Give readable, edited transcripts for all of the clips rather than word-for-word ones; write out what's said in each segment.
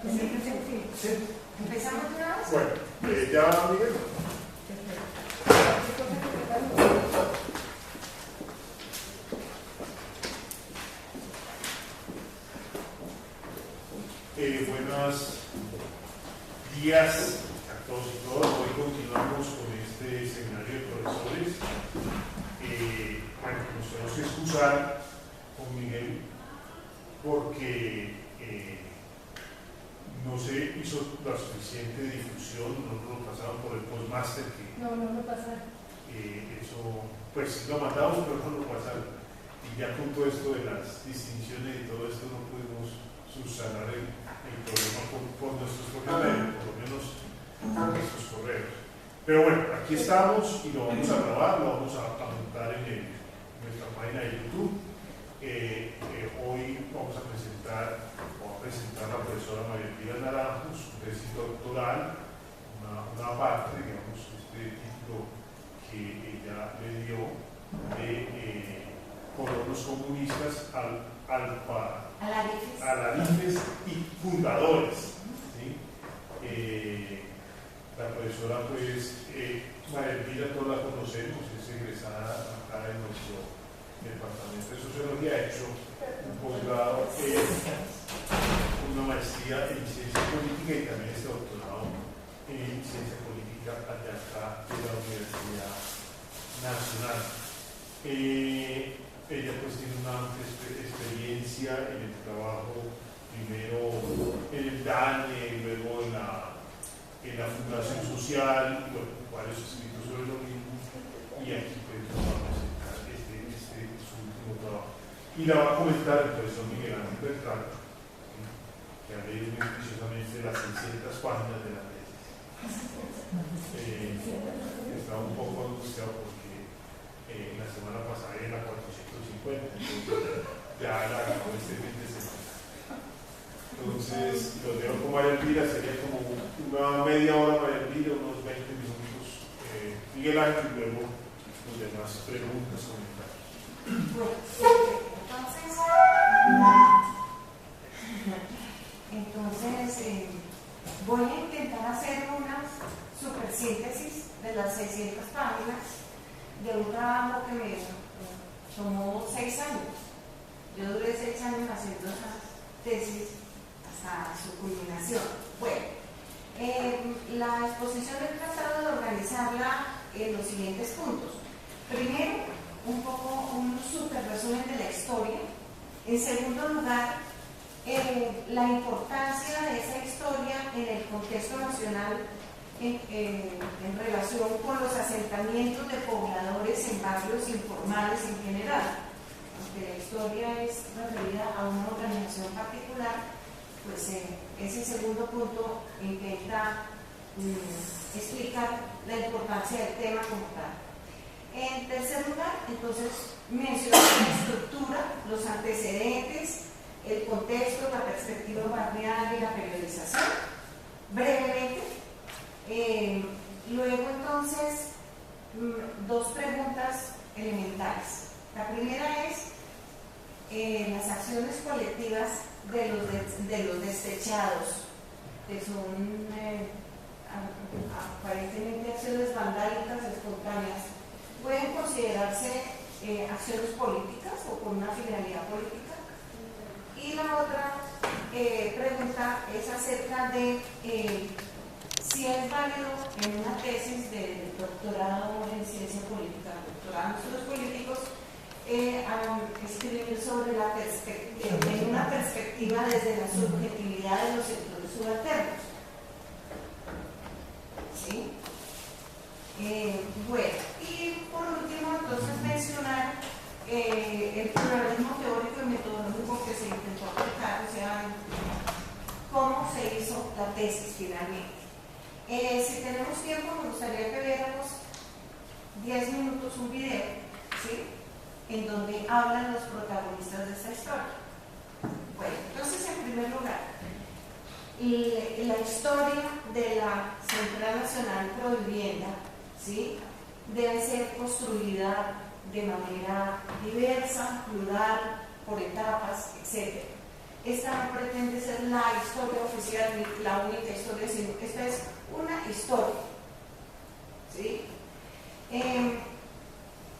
Sí. ¿Empezamos de una vez? Bueno, ya, Miguel. Buenos días a todos y todas. Hoy continuamos con este seminario de profesores. Bueno, nos tenemos que excusar con Miguel porque no se hizo la suficiente difusión, no lo pasaron por el postmaster que No pasaron. eso, pues lo mandamos pero no lo pasaron, y ya con todo esto de las distinciones y todo esto no pudimos subsanar el problema por nuestros propios medios, por lo menos por nuestros correos. Pero bueno, aquí estamos y lo vamos a grabar, lo vamos a montar en nuestra página de YouTube. Hoy vamos a presentar a la profesora María Elvira Naranjo su tesis doctoral, una parte, digamos, este título que ella le dio de colonos comunistas alarifes y fundadores. ¿Sí? La profesora, pues, María Elvira, todos la conocemos, es egresada acá en nuestro departamento de sociología, ha hecho un posgrado, una maestría en ciencia política y también este doctorado en ciencia política allá acá de la Universidad Nacional. Ella pues tiene una amplia experiencia en el trabajo, primero en el DANE, luego en la Fundación Social, y bueno, varios escritos sobre lo mismo, y aquí pues nos va a presentar su último trabajo. Y la va a comentar el profesor Miguel Ángel Bertrán, que ha leído muy juiciosamente las 600 páginas de la tesis. Estaba un poco angustiado porque la semana pasada era 450, entonces ya la acabó este fin de semana. Entonces, los dejo con María Elvira, sería como una media hora María Elvira, unos 20 minutos Miguel Ángel, y luego los demás preguntas, comentarios. Entonces, voy a intentar hacer una supersíntesis de las 600 páginas de un trabajo que me tomó 6 años. Yo duré 6 años haciendo esa tesis hasta su culminación. Bueno, la exposición he tratado de organizarla en los siguientes puntos. Primero, un poco un super resumen de la historia. En segundo lugar, la importancia de esa historia en el contexto nacional en relación con los asentamientos de pobladores en barrios informales en general. Aunque la historia es referida a una organización particular, pues ese segundo punto intenta explicar la importancia del tema como tal. En tercer lugar, entonces, mencionar la estructura, los antecedentes, el contexto, la perspectiva barrial y la periodización, brevemente. Luego, entonces, 2 preguntas elementales. La primera es las acciones colectivas de los despechados, que son aparentemente acciones vandálicas espontáneas. Pueden considerarse acciones políticas o con una finalidad política. Y la otra pregunta es acerca de si es válido en una tesis de doctorado en ciencia política, doctorado en estudios políticos, escribir sobre la perspectiva, en una perspectiva desde la subjetividad de los sectores subalternos. ¿Sí? Bueno, y por último, entonces mencionar el pluralismo teórico y metodológico que se intentó aplicar, o sea, cómo se hizo la tesis finalmente. Si tenemos tiempo, me gustaría que viéramos 10 minutos un video, ¿sí?, en donde hablan los protagonistas de esta historia. Bueno, entonces, en primer lugar, la historia de la Central Nacional Pro Vivienda, ¿sí?, debe ser construida de manera diversa, plural, por etapas, etc. esta no pretende ser la historia oficial ni la única historia, sino esta es una historia, ¿sí?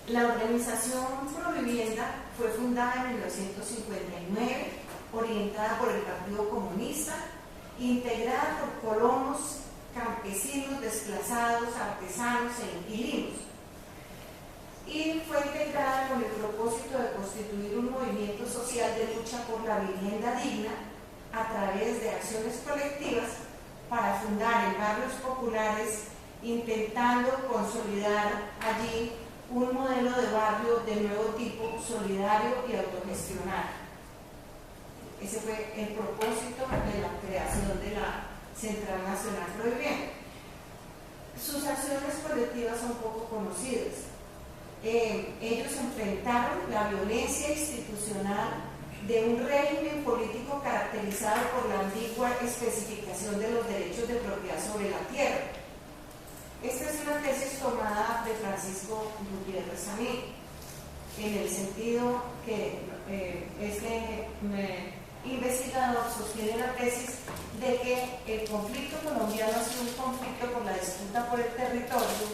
La organización Provivienda fue fundada en 1959, orientada por el Partido Comunista, integrada por colonos, campesinos, desplazados, artesanos e inquilinos. Y fue integrada con el propósito de constituir un movimiento social de lucha por la vivienda digna a través de acciones colectivas para fundar en barrios populares, intentando consolidar allí un modelo de barrio de nuevo tipo, solidario y autogestionario. Ese fue el propósito de la creación de la Central Nacional Provivienda. Sus acciones colectivas son poco conocidas. Ellos enfrentaron la violencia institucional de un régimen político caracterizado por la antigua especificación de los derechos de propiedad sobre la tierra. Esta es una tesis tomada de Francisco Gutiérrez Samí, en el sentido que este investigador sostiene la tesis de que el conflicto colombiano ha sido un conflicto por la disputa por el territorio,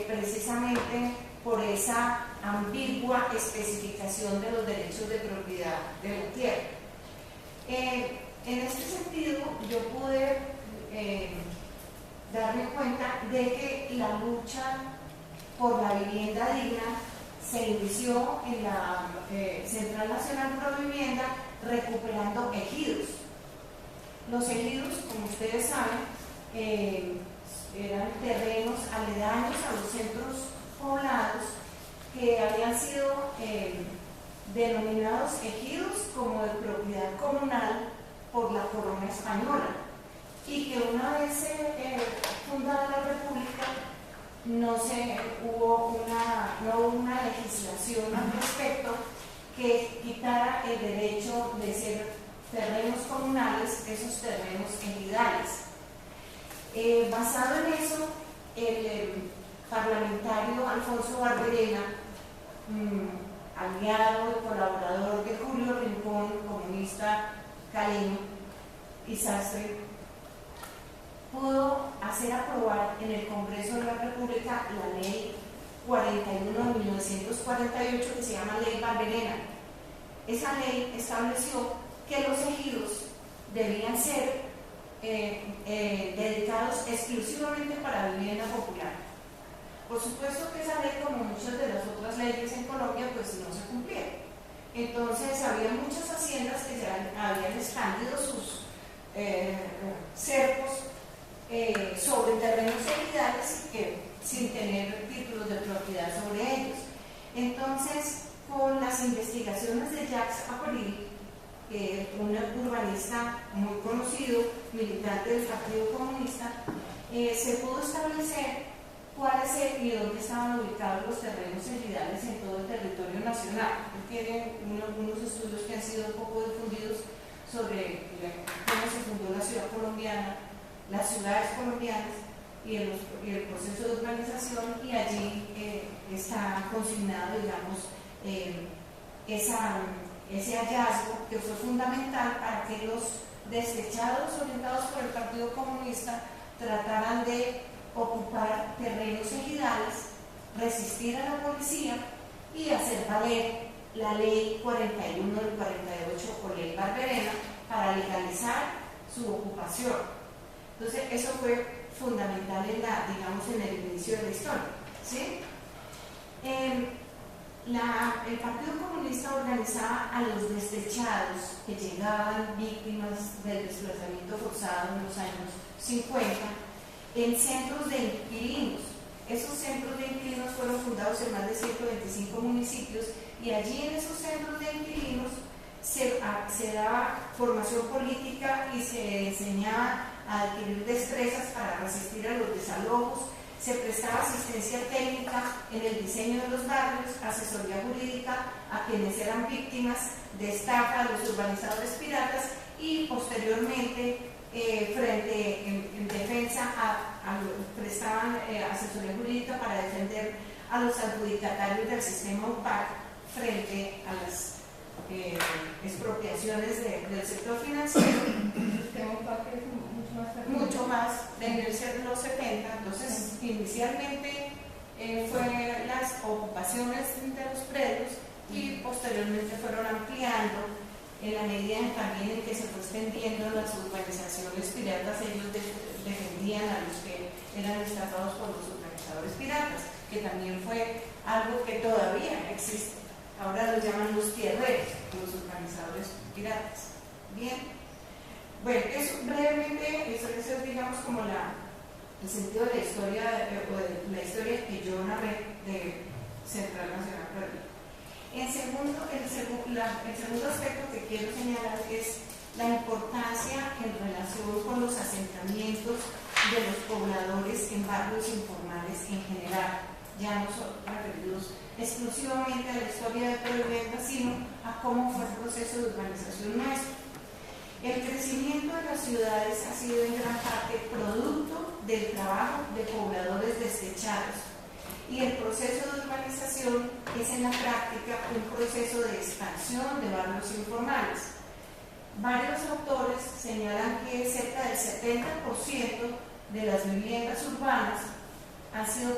precisamente por esa ambigua especificación de los derechos de propiedad de la tierra. En este sentido, yo pude darme cuenta de que la lucha por la vivienda digna se inició en la Central Nacional Provivienda recuperando ejidos. Los ejidos, como ustedes saben, eran terrenos aledaños a los centros poblados que habían sido denominados ejidos como de propiedad comunal por la corona española, y que una vez fundada la República no hubo una legislación al respecto que quitara el derecho de ser terrenos comunales, esos terrenos ejidales. Basado en eso, el parlamentario Alfonso Barberena, aliado y colaborador de Julio Rincón, comunista caleño y sastre, pudo hacer aprobar en el Congreso de la República la Ley 41 de 1948, que se llama Ley Barberena. Esa ley estableció que los ejidos debían ser dedicados exclusivamente para vivienda popular. Por supuesto que esa ley, como muchas de las otras leyes en Colombia, pues no se cumplía. Entonces había muchas haciendas que habían expandido sus cercos sobre terrenos ejidales sin tener títulos de propiedad sobre ellos. Entonces, con las investigaciones de Jacques Aparic, un urbanista muy conocido, militante del Partido Comunista, se pudo establecer cuáles y dónde estaban ubicados los terrenos ejidales en todo el territorio nacional. Tienen algunos estudios que han sido un poco difundidos sobre cómo se fundó la ciudad colombiana, las ciudades colombianas y el proceso de urbanización, y allí está consignado, digamos, ese hallazgo que fue fundamental para que los despechados orientados por el Partido Comunista trataran de ocupar terrenos ejidales, resistir a la policía y hacer valer la Ley 41 del 48 o Ley Barberena para legalizar su ocupación. Entonces, eso fue fundamental en el inicio de la historia, ¿sí? El Partido Comunista organizaba a los despechados que llegaban víctimas del desplazamiento forzado en los años 50 en centros de inquilinos. Esos centros de inquilinos fueron fundados en más de 125 municipios, y allí en esos centros de inquilinos se daba formación política y se enseñaba a adquirir destrezas para resistir a los desalojos. Se prestaba asistencia técnica en el diseño de los barrios, asesoría jurídica a quienes eran víctimas de estafa, a los urbanizadores piratas, y posteriormente en defensa prestaban asesoría jurídica para defender a los adjudicatarios del sistema UPAC frente expropiaciones del sector financiero, mucho más en los 70. Entonces, inicialmente fue las ocupaciones de los predios y posteriormente fueron ampliando en la medida también en que se fue extendiendo las urbanizaciones piratas. Ellos defendían a los que eran estafados por los urbanizadores piratas, que también fue algo que todavía existe. Ahora los llaman los tierreros, los urbanizadores piratas. Bien, bueno, eso brevemente, eso es digamos como el sentido de la historia, o de la historia que yo narré de Central Nacional Peruana. El segundo aspecto que quiero señalar es la importancia en relación con los asentamientos de los pobladores en barrios informales en general, ya no son referidos exclusivamente a la historia de Providencia, sino a cómo fue el proceso de urbanización nuestro. El crecimiento de las ciudades ha sido en gran parte producto del trabajo de pobladores despechados, y el proceso de urbanización es en la práctica un proceso de expansión de barrios informales. Varios autores señalan que cerca del 70% de las viviendas urbanas han sido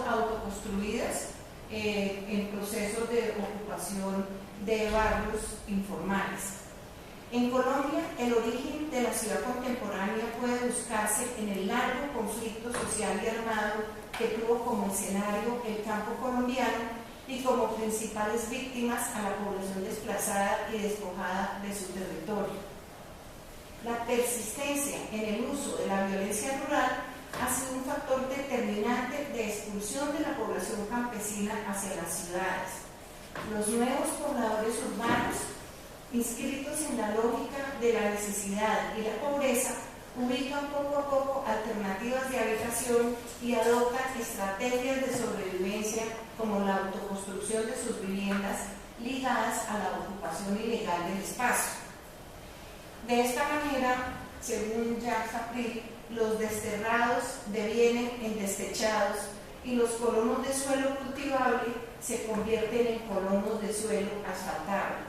autoconstruidas en procesos de ocupación de barrios informales. En Colombia, el origen de la ciudad contemporánea puede buscarse en el largo conflicto social y armado que tuvo como escenario el campo colombiano y como principales víctimas a la población desplazada y despojada de su territorio. La persistencia en el uso de la violencia rural ha sido un factor determinante de expulsión de la población campesina hacia las ciudades. Los nuevos pobladores urbanos, inscritos en la lógica de la necesidad y la pobreza, ubican poco a poco alternativas de habitación y adoptan estrategias de sobrevivencia como la autoconstrucción de sus viviendas ligadas a la ocupación ilegal del espacio. De esta manera, según Jacques April, los desterrados devienen en destechados y los colonos de suelo cultivable se convierten en colonos de suelo asfaltable.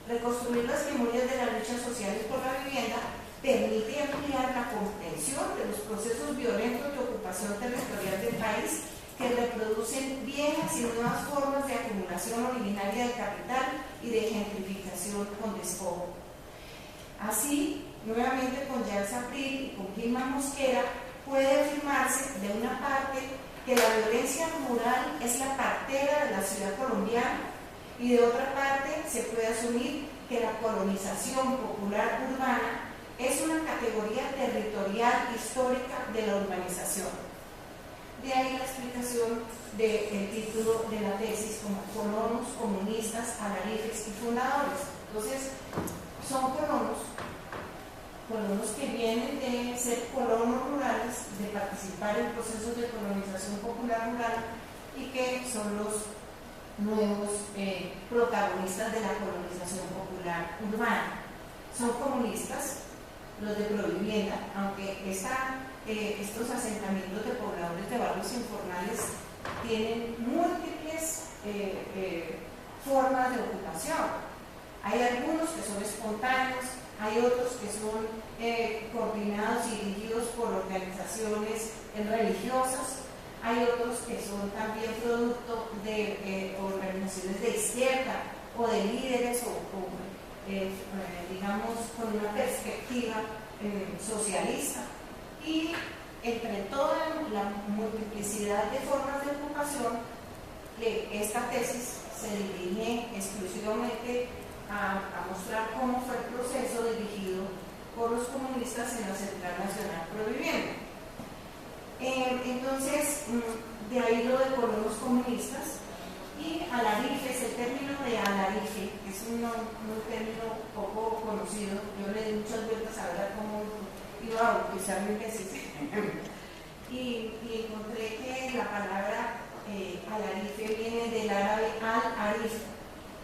Reconstruir las memorias de las luchas sociales por la vivienda permite ampliar la comprensión de los procesos violentos de ocupación territorial del país que reproducen viejas y nuevas formas de acumulación originaria de capital y de gentrificación con despojo. Así, nuevamente con Jacques April y con Gilman Mosquera, puede afirmarse de una parte que la violencia rural es la partera de la ciudad colombiana, y de otra parte se puede asumir que la colonización popular urbana es una categoría territorial histórica de la urbanización. De ahí la explicación del título de la tesis como colonos, comunistas, alarifes y fundadores. Entonces, son colonos que vienen de ser colonos rurales, de participar en procesos de colonización popular rural, y que son los nuevos protagonistas de la colonización popular urbana. Son comunistas, los de Provivienda, aunque estos asentamientos de pobladores de barrios informales tienen múltiples formas de ocupación. Hay algunos que son espontáneos, hay otros que son coordinados y dirigidos por organizaciones religiosas, hay otros que son también producto de organizaciones de izquierda o de líderes digamos con una perspectiva socialista, y entre toda la multiplicidad de formas de ocupación, esta tesis se dirige exclusivamente a mostrar cómo fue el proceso dirigido por los comunistas en la Central Nacional Provivienda. Entonces, de ahí lo de colonos comunistas. Y alarifes, el término de alarife es un término poco conocido. Yo le di muchas vueltas a ver cómo iba a bautizarme que sí. Y encontré que la palabra alarife viene del árabe al-arif,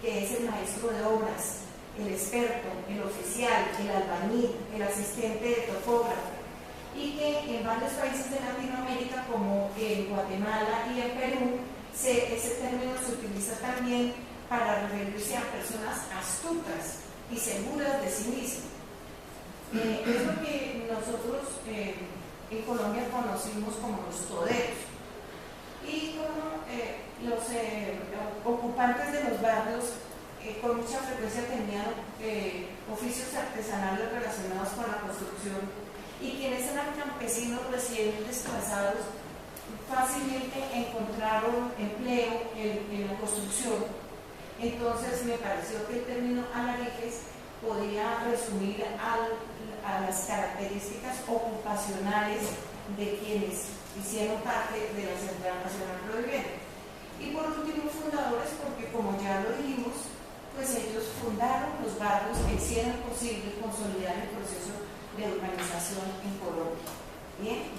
que es el maestro de obras, el experto, el oficial, el albañil, el asistente de topógrafo, y que en varios países de Latinoamérica, como en Guatemala y en Perú, ese término se utiliza también para referirse a personas astutas y seguras de sí mismas. Es lo que nosotros en Colombia conocimos como los toderos. Y como los ocupantes de los barrios con mucha frecuencia tenían oficios artesanales relacionados con la construcción, y quienes eran campesinos recién desplazados fácilmente encontraron empleo en la construcción. Entonces me pareció que el término alarijes podía resumir a las características ocupacionales de quienes hicieron parte de la Central Nacional Provivienda. Y por último, fundadores, porque como ya lo dijimos, pues ellos fundaron los barrios que hicieron posible consolidar el proceso de urbanización en Colombia. Bien.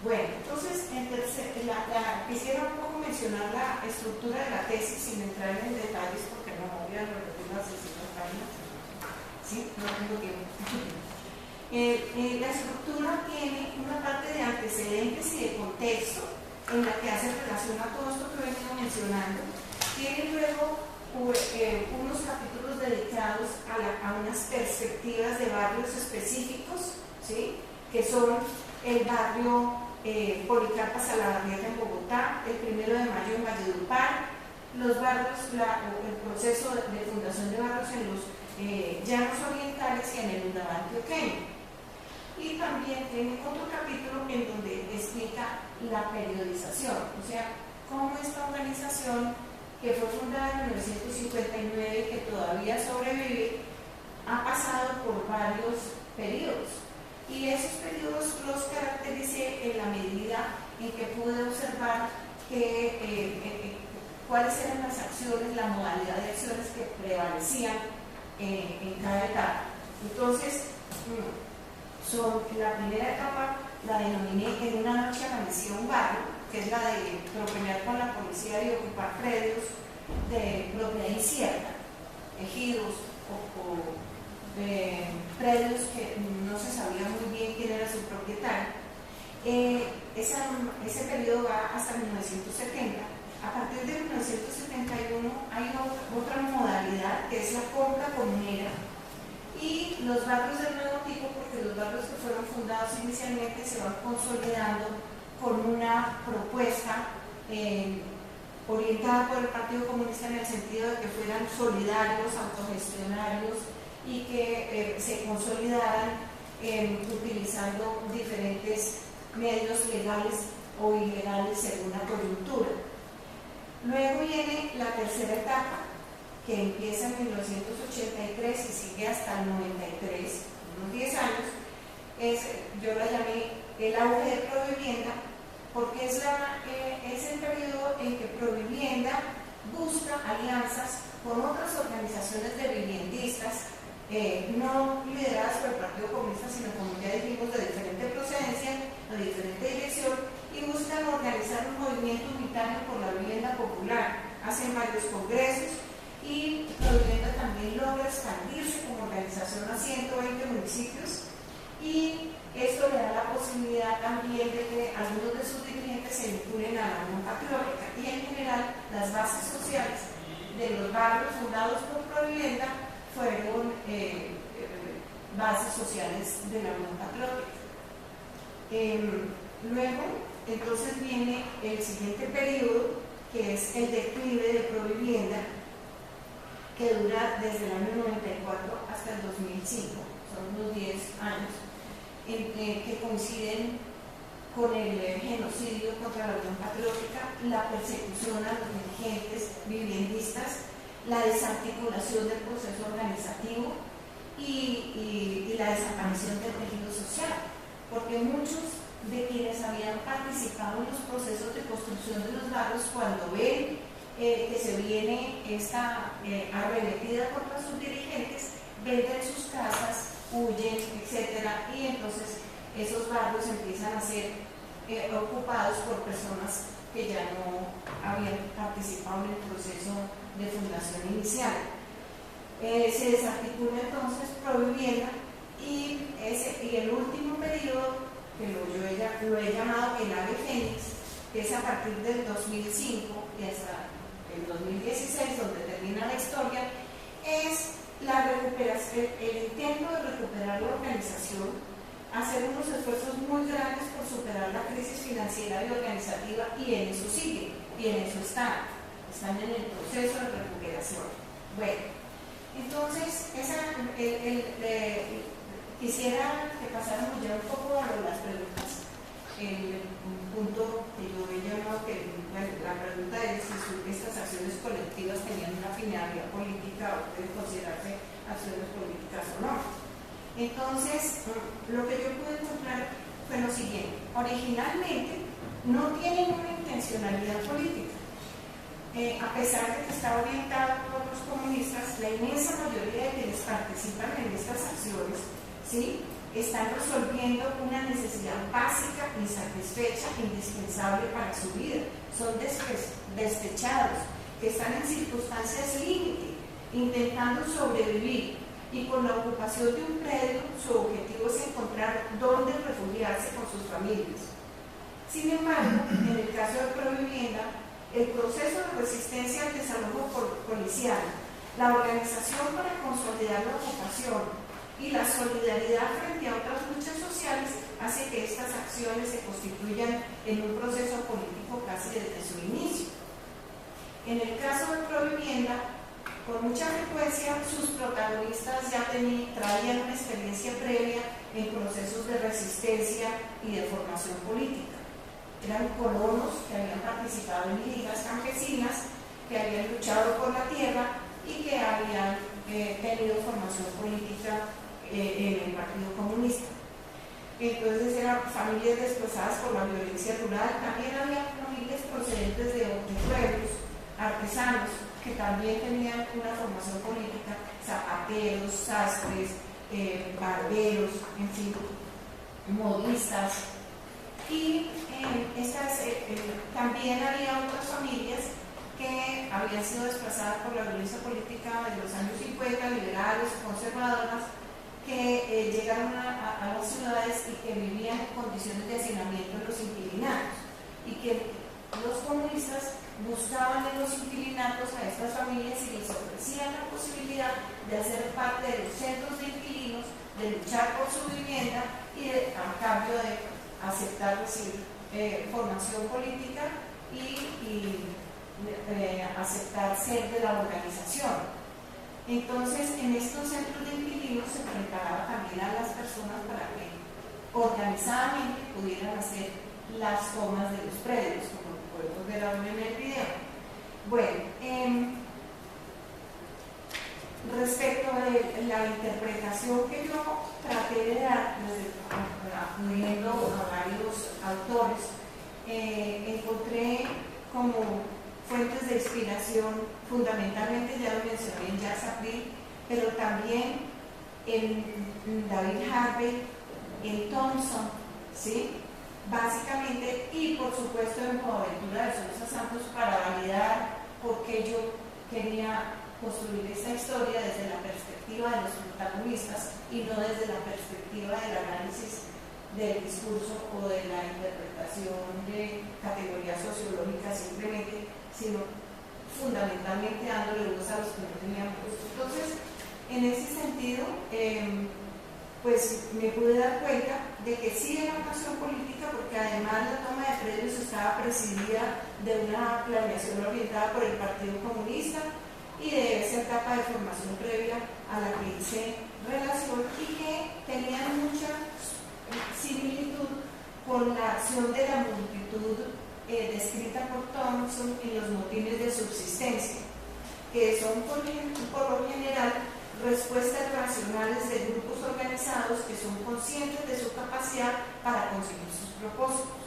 Bueno, entonces quisiera un poco mencionar la estructura de la tesis sin entrar en detalles porque no voy a repetir las 600 páginas. ¿Sí? No tengo tiempo. La estructura tiene una parte de antecedentes y de contexto en la que hace relación a todo esto que he venido mencionando. Tiene luego unos capítulos dedicados a unas perspectivas de barrios específicos, ¿sí? Que son el barrio Policarpa Salabarrieta en Bogotá, el 1 de Mayo en Valledupar, los barrios, el proceso de fundación de barrios en los llanos orientales y en el Urabá antioqueño. Y también tiene otro capítulo en donde explica la periodización, o sea, cómo esta organización que fue fundada en 1959 y que todavía sobrevive, ha pasado por varios periodos. Y esos periodos los caractericé en la medida en que pude observar cuáles eran las acciones, la modalidad de acciones que prevalecían en cada etapa. Entonces, la primera etapa la denominé En una noche amanecía un barrio, que es la de tropeñar con la policía y ocupar predios de propiedad incierta, ejidos o predios que no se sabía muy bien quién era su propietario. Ese periodo va hasta 1970. A partir de 1971 hay otra modalidad que es la compra comunera, y los barrios del nuevo tipo, porque los barrios que fueron fundados inicialmente se van consolidando con una propuesta orientada por el Partido Comunista en el sentido de que fueran solidarios, autogestionarios y que se consolidaran utilizando diferentes medios legales o ilegales según la coyuntura. Luego viene la tercera etapa, que empieza en 1983 y sigue hasta el 93, unos 10 años. Yo la llamé el auge de Provivienda, porque es el periodo en que Provivienda busca alianzas con otras organizaciones de viviendistas, no lideradas por el Partido Comunista, sino, como ya dijimos, de diferente procedencia, de diferente dirección, y buscan organizar un movimiento unitario por la vivienda popular. Hacen varios congresos y Provivienda también logra expandirse como organización a 120 municipios, y esto le da la posibilidad también de que algunos de sus dirigentes se vinculen a la Unión Patriótica, y en general las bases sociales de los barrios fundados por Provivienda fueron bases sociales de la Unión Patriótica. Luego, entonces viene el siguiente periodo, que es el declive de Provivienda, que dura desde el año 94 hasta el 2005, son unos 10 años, que coinciden con el genocidio contra la Unión Patriótica, la persecución a los dirigentes viviendistas, la desarticulación del proceso organizativo y la desaparición del tejido social, porque muchos de quienes habían participado en los procesos de construcción de los barrios, cuando ven que se viene esta arremetida contra sus dirigentes, venden sus casas, huyen, etcétera, y entonces esos barrios empiezan a ser ocupados por personas que ya no habían participado en el proceso de fundación inicial. Se desarticula entonces Provivienda, y el último periodo, que lo he llamado el ave fénix, que es a partir del 2005 y hasta el 2016, donde termina la historia, es la recuperación, el intento de recuperar la organización, hacer unos esfuerzos muy grandes por superar la crisis financiera y organizativa, y en eso siguen, y en eso están en el proceso de recuperación. Bueno, entonces, quisiera que pasáramos ya un poco a las preguntas. El punto que yo veía, la pregunta es si estas acciones colectivas tenían una finalidad política o pueden considerarse acciones políticas o no. Entonces, lo que yo pude encontrar fue lo siguiente: originalmente no tienen una intencionalidad política. A pesar de que está orientado por los comunistas, la inmensa mayoría de quienes participan en estas acciones, ¿sí?, están resolviendo una necesidad básica, insatisfecha, indispensable para su vida. Son despechados, que están en circunstancias límite, intentando sobrevivir, y con la ocupación de un predio, su objetivo es encontrar dónde refugiarse con sus familias. Sin embargo, en el caso de Provivienda, el proceso de resistencia al desalojo policial, la organización para consolidar la ocupación y la solidaridad frente a otras luchas sociales hace que estas acciones se constituyan en un proceso político casi desde su inicio. En el caso de Provivienda, con mucha frecuencia sus protagonistas ya traían una experiencia previa en procesos de resistencia y de formación política. Eran colonos que habían participado en ligas campesinas, que habían luchado por la tierra y que habían tenido formación política en el Partido Comunista. Entonces eran familias desplazadas por la violencia rural. También había familias procedentes de pueblos, artesanos, que también tenían una formación política, zapateros, sastres, barberos, en fin, modistas. Y también había otras familias que habían sido desplazadas por la violencia política de los años 50, liberales, conservadoras, que llegaron a las ciudades y que vivían en condiciones de hacinamiento en los inquilinatos, y que los comunistas buscaban en los inquilinatos a estas familias y les ofrecían la posibilidad de hacer parte de los centros de inquilinos, de luchar por su vivienda y a cambio de aceptar recibir formación política y aceptar ser de la organización. Entonces, en estos centros de inquilinos se preparaba también a las personas para que organizadamente pudieran hacer las tomas de los predios, como podemos ver ahora en el video. Bueno, respecto de la interpretación que yo traté de dar, acudiendo a varios autores, encontré como fuentes de inspiración, fundamentalmente, ya lo mencioné, en Jacques Sapir, pero también en David Harvey, en Thompson, ¿sí?, básicamente, y por supuesto en Boaventura de Sousa Santos, para validar por qué yo quería construir esta historia desde la perspectiva de los protagonistas y no desde la perspectiva del análisis del discurso o de la interpretación de categorías sociológicas simplemente, sino fundamentalmente dándole voz a los que no tenían voz. Entonces, en ese sentido, pues me pude dar cuenta de que sí era una acción política, porque además la toma de predios estaba presidida de una planeación orientada por el Partido Comunista y de esa etapa de formación previa a la que hice relación, y que tenían mucha similitud con la acción de la multitud descrita por Thompson en los motines de subsistencia, que son por lo general respuestas racionales de grupos organizados que son conscientes de su capacidad para conseguir sus propósitos.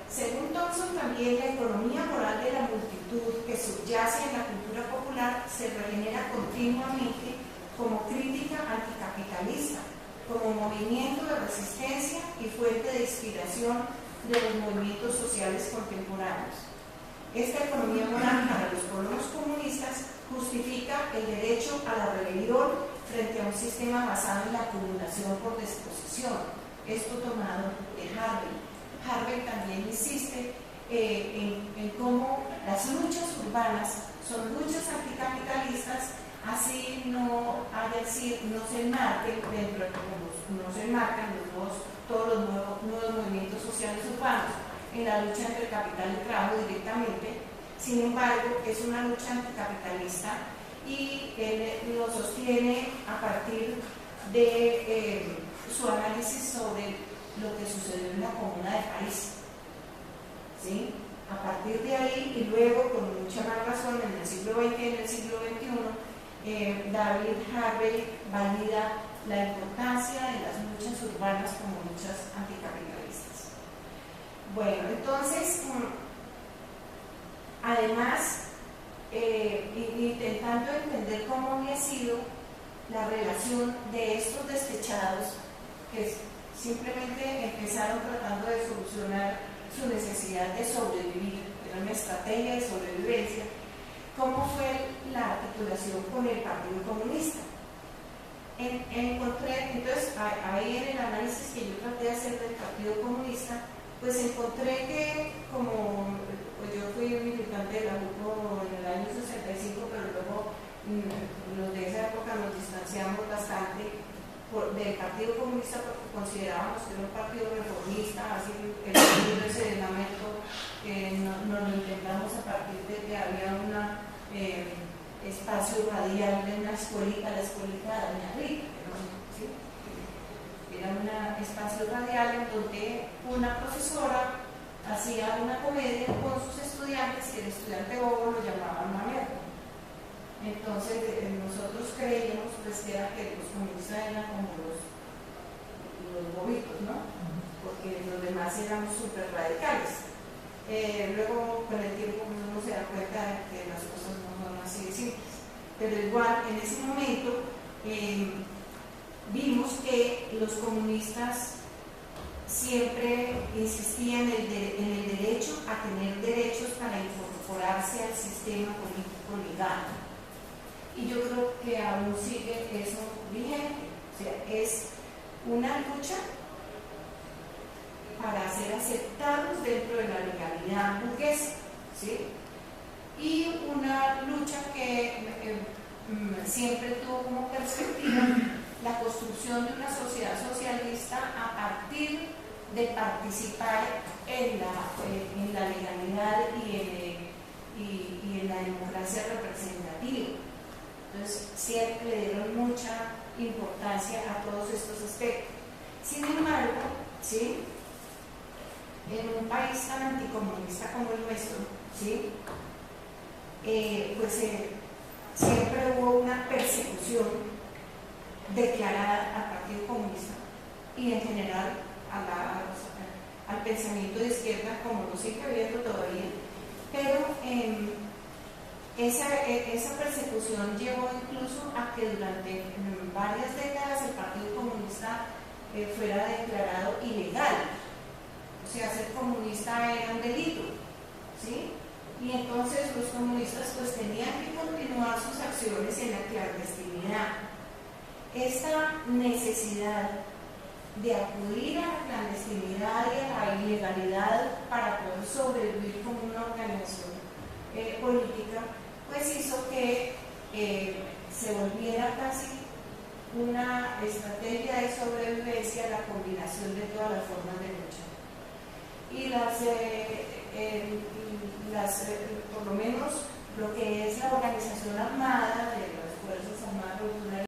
Según Thompson, también la economía moral de la multitud que subyace en la cultura popular se regenera continuamente como crítica anticapitalista, como movimiento de resistencia y fuente de inspiración de los movimientos sociales contemporáneos. Esta economía moral para los colonos comunistas justifica el derecho a la rebelión frente a un sistema basado en la acumulación por disposición. Esto tomado de Harvey. Harvey también insiste en cómo las luchas urbanas son luchas anticapitalistas, así no se enmarquen dentro de no se enmarcan todos los nuevos movimientos sociales urbanos en la lucha entre el capital y el trabajo directamente. Sin embargo, es una lucha anticapitalista y él lo sostiene a partir de su análisis sobre lo que sucedió en la Comuna de París. ¿Sí? A partir de ahí, y luego con mucha más razón en el siglo XX y en el siglo XXI, David Harvey valida la importancia de las luchas urbanas como luchas anticapitalistas. Bueno, entonces, además, intentando entender cómo había sido la relación de estos despechados que simplemente empezaron tratando de solucionar su necesidad de sobrevivir, era una estrategia de sobrevivencia, cómo fue la articulación con el Partido Comunista. Encontré, entonces, ahí en el análisis que yo traté de hacer del Partido Comunista, pues encontré que pues yo fui militante de la UCO en el año 65, pero luego los de esa época nos distanciamos bastante del Partido Comunista porque considerábamos que era un partido reformista, así que el ese lamento que nos lo intentamos a partir de que había un espacio radial de una escuelita, la escuelita de Doña Rita, ¿sí? Era un espacio radial en donde una profesora hacía una comedia con sus estudiantes y el estudiante bobo lo llamaban Mamerto. Entonces nosotros creíamos pues que los comunistas eran como los bobitos, ¿no? Porque los demás éramos súper radicales. Luego con el tiempo uno se da cuenta de que las cosas no son así de simples. Pero igual en ese momento vimos que los comunistas siempre insistían en el derecho a tener derechos para incorporarse al sistema político legal. Y yo creo que aún sigue eso vigente. O sea, es una lucha para ser aceptados dentro de la legalidad burguesa, ¿sí? Y una lucha que siempre tuvo como perspectiva la construcción de una sociedad socialista a partir de participar en la legalidad y en la democracia representativa. Entonces, siempre le dieron mucha importancia a todos estos aspectos. Sin embargo, ¿sí? En un país tan anticomunista como el nuestro, ¿sí? Siempre hubo una persecución declarada al Partido Comunista y en general al pensamiento de izquierda, como lo sigue habiendo todavía, pero esa persecución llevó incluso a que durante varias décadas el Partido Comunista fuera declarado ilegal. O sea, ser comunista era un delito, ¿sí? Y entonces los comunistas pues tenían que continuar sus acciones en la clandestinidad. Esta necesidad de acudir a la clandestinidad y a la ilegalidad para poder sobrevivir como una organización política, pues hizo que se volviera casi una estrategia de sobrevivencia la combinación de todas las formas de lucha. Y por lo menos lo que es la organización armada de las Fuerzas Armadas